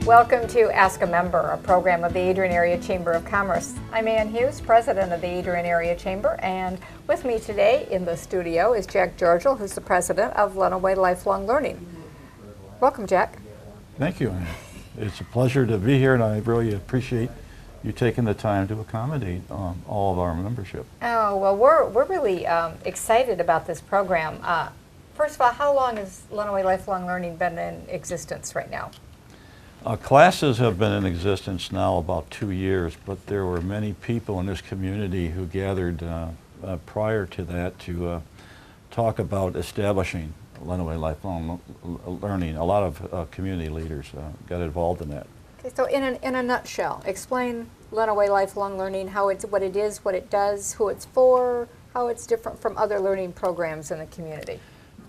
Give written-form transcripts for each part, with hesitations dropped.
Welcome to Ask a Member, a program of the Adrian Area Chamber of Commerce. I'm Ann Hughes, president of the Adrian Area Chamber, and with me today in the studio is Jack Georgal, who's the president of Lenawee Lifelong Learning. Welcome, Jack. Thank you. It's a pleasure to be here, and I really appreciate you taking the time to accommodate all of our membership. Oh, well, we're really excited about this program. First of all, how long has Lenawee Lifelong Learning been in existence right now? Classes have been in existence now about 2 years, but there were many people in this community who gathered prior to that to talk about establishing Lenawee Lifelong Learning. A lot of community leaders got involved in that. Okay, so in a nutshell, explain Lenawee Lifelong Learning, what it is, what it does, who it's for, how it's different from other learning programs in the community.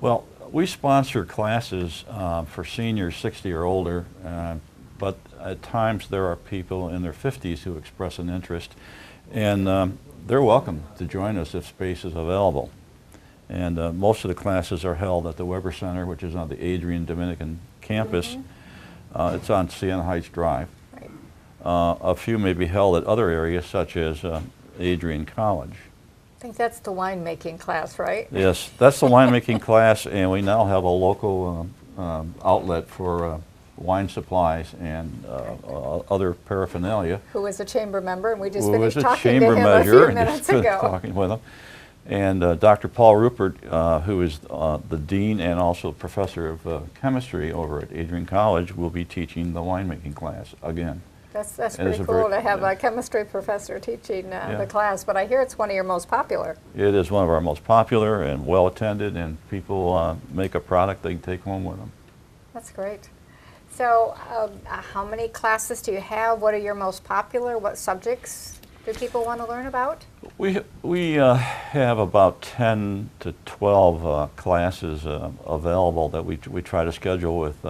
Well, we sponsor classes for seniors 60 or older, but at times there are people in their 50s who express an interest, and they're welcome to join us if space is available. And most of the classes are held at the Weber Center, which is on the Adrian Dominican campus. It's on Siena Heights Drive. Right. A few may be held at other areas, such as Adrian College. I think that's the winemaking class, right? Yes, that's the winemaking class, and we now have a local outlet for wine supplies and other paraphernalia. Who is a chamber member, and we just Who finished is a talking to chamber him measure, a few minutes ago. Talking with him. And Dr. Paul Rupert, who is the dean and also professor of chemistry over at Adrian College, will be teaching the winemaking class again. That's pretty cool to have a chemistry professor teaching the class, but I hear it's one of your most popular. It is one of our most popular and well attended, and people make a product they can take home with them. That's great. So how many classes do you have? What are your most popular? What subjects do people want to learn about? We have about 10 to 12 classes available that we try to schedule with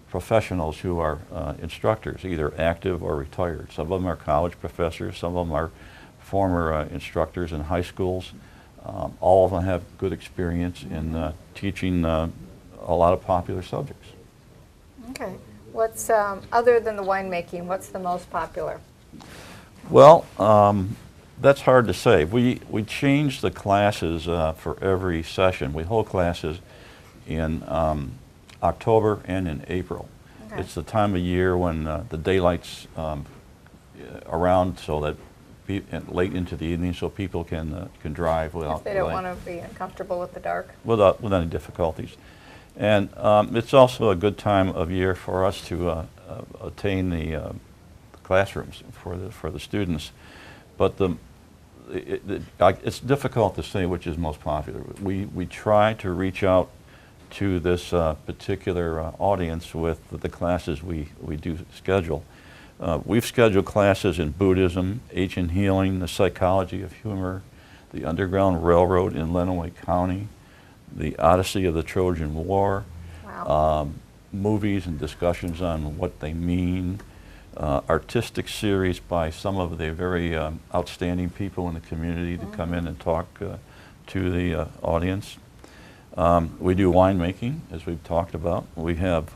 professionals who are instructors, either active or retired. Some of them are college professors, some of them are former instructors in high schools. All of them have good experience in teaching a lot of popular subjects. Okay. What's, other than the winemaking, what's the most popular? Well, that's hard to say. We change the classes for every session. We hold classes in October and in April. Okay. It's the time of year when the daylight's around, so that late into the evening, so people can drive without. If they don't want to be uncomfortable with the dark. With any difficulties, and it's also a good time of year for us to attain the classrooms for the students, but it's difficult to say which is most popular. We try to reach out to this particular audience with the classes we do schedule. We've scheduled classes in Buddhism, ancient healing, the psychology of humor, the Underground Railroad in Lenawee County, the Odyssey of the Trojan War, wow. Movies and discussions on what they mean, artistic series by some of the very outstanding people in the community to come in and talk to the audience. We do winemaking, as we've talked about. We have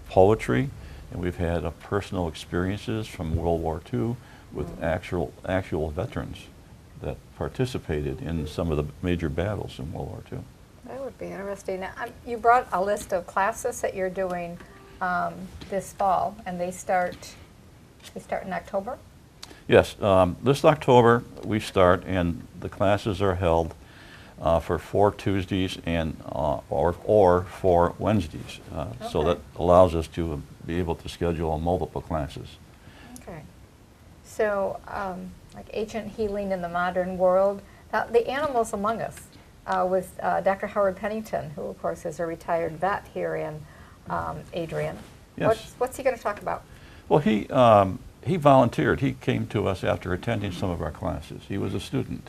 poetry, and we've had personal experiences from World War II with actual veterans that participated in some of the major battles in World War II. That would be interesting. Now, you brought a list of classes that you're doing this fall, and they start in October? Yes, this October we start, and the classes are held for 4 Tuesdays and or 4 Wednesdays. Okay. So that allows us to be able to schedule multiple classes. Okay. So, like ancient healing in the modern world, the animals among us, with Dr. Howard Pennington, who of course is a retired vet here in Adrian. Yes. What's he going to talk about? Well, he volunteered. He came to us after attending some of our classes. He was a student,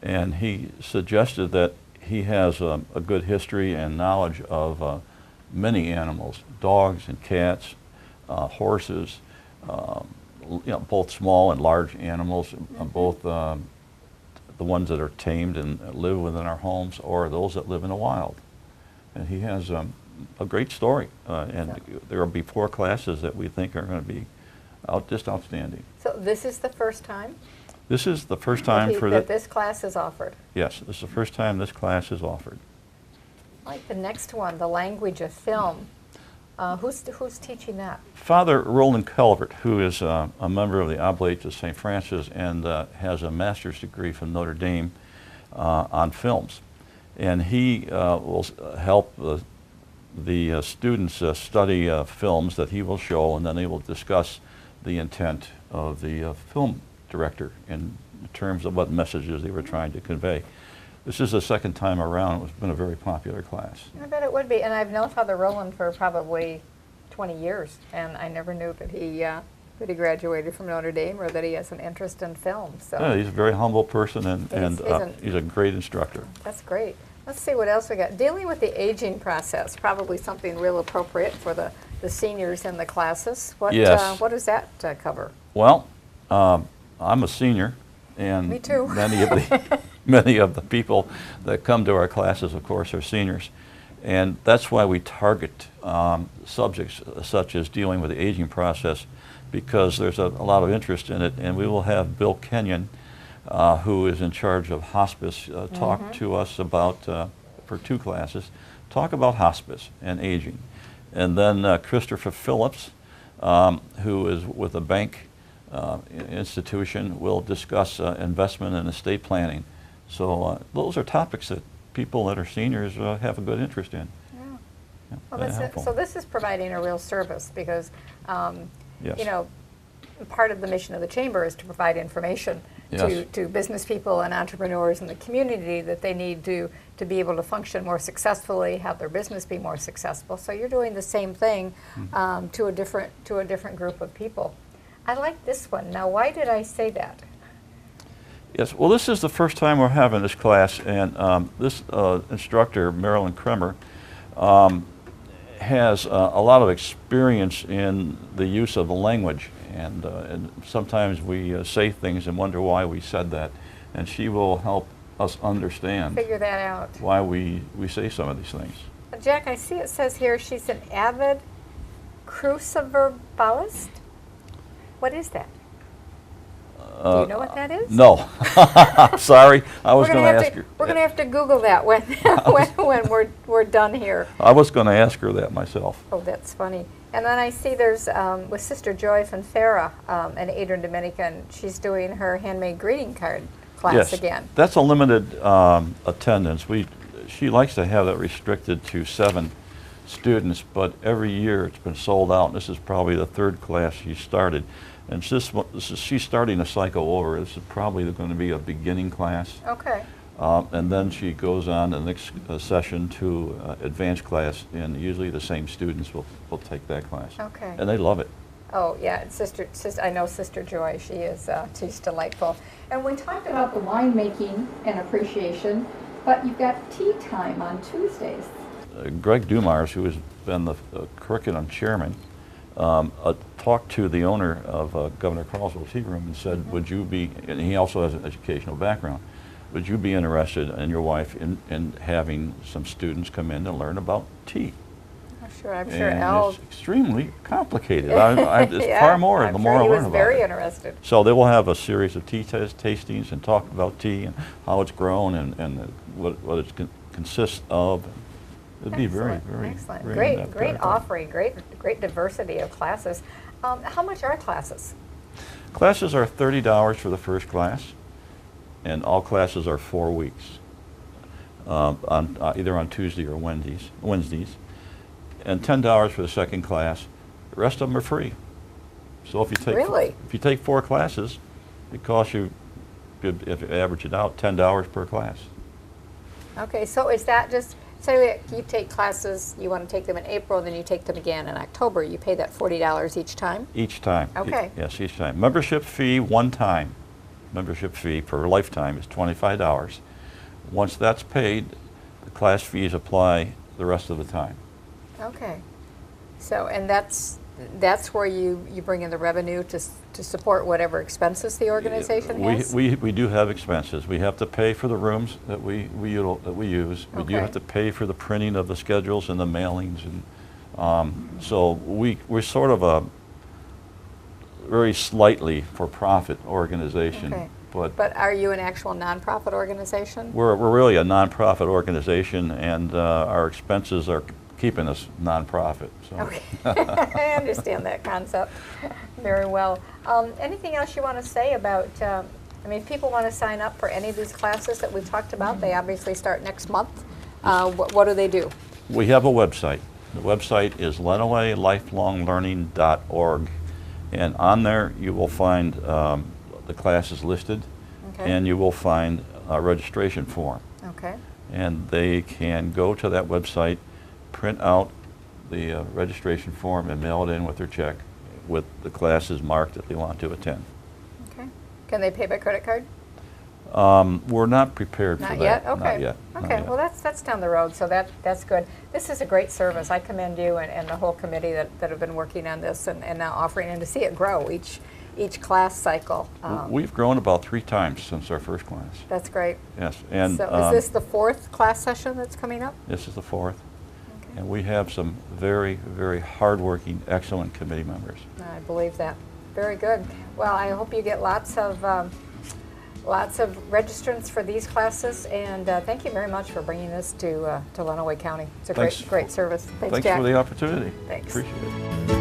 and he suggested that he has a good history and knowledge of many animals, dogs and cats, horses, both small and large animals, both the ones that are tamed and live within our homes or those that live in the wild. And he has a great story. And there will be 4 classes that we think are going to be just outstanding. So this is the first time? This is the first time that this class is offered? Yes, this is the first time this class is offered. Like the next one, the language of film. Who's teaching that? Father Roland Calvert, who is a member of the Oblates of St. Francis and has a master's degree from Notre Dame on films. And he will help the students study films that he will show, and then they will discuss the intent of the film director in terms of what messages they were trying to convey. This is the second time around. It's been a very popular class. I bet it would be. And I've known Father Roland for probably 20 years, and I never knew that he graduated from Notre Dame or that he has an interest in film. So yeah, he's a very humble person, and he's a great instructor. That's great. Let's see what else we got. Dealing with the aging process, probably something real appropriate for the seniors in the classes. What, yes. What does that cover? Well, I'm a senior, and me too. many of the people that come to our classes, of course, are seniors. And that's why we target subjects such as dealing with the aging process, because there's a lot of interest in it. And we will have Bill Kenyon, who is in charge of hospice, talk to us about, for 2 classes, talk about hospice and aging. And then Christopher Phillips, who is with a bank institution, will discuss investment and estate planning. So those are topics that people that are seniors have a good interest in. Yeah. Yeah, Well, that's it. So this is providing a real service because, yes. you know, part of the mission of the Chamber is to provide information yes. to business people and entrepreneurs in the community that they need to be able to function more successfully, have their business be more successful. So you're doing the same thing to a different group of people. I like this one. Now, why did I say that? Yes, well, this is the first time we're having this class, and this instructor, Marilyn Kremer, has a lot of experience in the use of the language, and sometimes we say things and wonder why we said that, and she will help us understand Figure that out. why we say some of these things. Jack, I see it says here she's an avid cruciverbalist. What is that? Do you know what that is? No. I'm sorry. I was going to ask her. We're going to have to Google that when we're done here. I was going to ask her that myself. Oh, that's funny. And then I see there's, with Sister Joy Fonfera and Adrian Dominican, she's doing her handmade greeting card class again. That's a limited attendance. She likes to have that restricted to 7 students, but every year it's been sold out. This is probably the 3rd class she started. And she's starting a cycle over. This is probably going to be a beginning class. Okay. And then she goes on the next session to advanced class, and usually the same students will take that class. Okay. And they love it. Oh yeah, I know Sister Joy. She's delightful. And we talked about the winemaking and appreciation, but you've got tea time on Tuesdays. Greg Dumars, who has been the curriculum chairman, talked to the owner of Governor Carlsville Tea Room and said, would you be, and he also has an educational background, would you be interested, and your wife, in having some students come in and learn about tea? I'm sure It's extremely complicated. It's far more the more I learn about it. He was very interested. So they will have a series of tea tastings and talk about tea and how it's grown and what it consists of. It'd be very, very excellent. very Great offering, great diversity of classes. How much are classes? Classes are $30 for the first class, and all classes are 4 weeks, either on Tuesday or Wednesdays, and $10 for the second class. The rest of them are free. So if you take 4 classes, it costs you, if you average it out, $10 per class. Okay, so is that just, say you take classes, you want to take them in April, and then you take them again in October. You pay that $40 each time? Each time. Okay. Yes, each time. Membership fee one time. Membership fee per lifetime is $25. Once that's paid, the class fees apply the rest of the time. Okay. So, and that's that's where you bring in the revenue to support whatever expenses the organization has? We do have expenses. We have to pay for the rooms that we use. We do Okay. have to pay for the printing of the schedules and the mailings, and so we're sort of a very slightly for-profit organization. Okay. But But are you an actual nonprofit organization? we're really a nonprofit organization, and our expenses are keeping us nonprofit. So. Okay, I understand that concept very well. Anything else you want to say about, I mean, if people want to sign up for any of these classes that we've talked about, they obviously start next month. What do they do? We have a website. The website is LenaweeLifelongLearning.org, and on there you will find the classes listed, Okay. and you will find a registration form. Okay. And they can go to that website, print out the registration form, and mail it in with their check with the classes marked that they want to attend. Okay. Can they pay by credit card? We're not prepared for Not that. yet? Okay. Not yet. Not Okay, yet. well, that's down the road, so that's good. This is a great service. I commend you and the whole committee that have been working on this and now offering, and to see it grow each class cycle. We've grown about 3 times since our first class. That's great. Yes, and So is this the 4th class session that's coming up? this is the 4th. Okay. And we have some very, very hardworking, excellent committee members. I believe that. Very good. Well, I hope you get lots of registrants for these classes, and thank you very much for bringing this to Lenawee County. It's a Thanks. great service. Thanks, Thanks Jack. for the opportunity. Thanks. Appreciate it.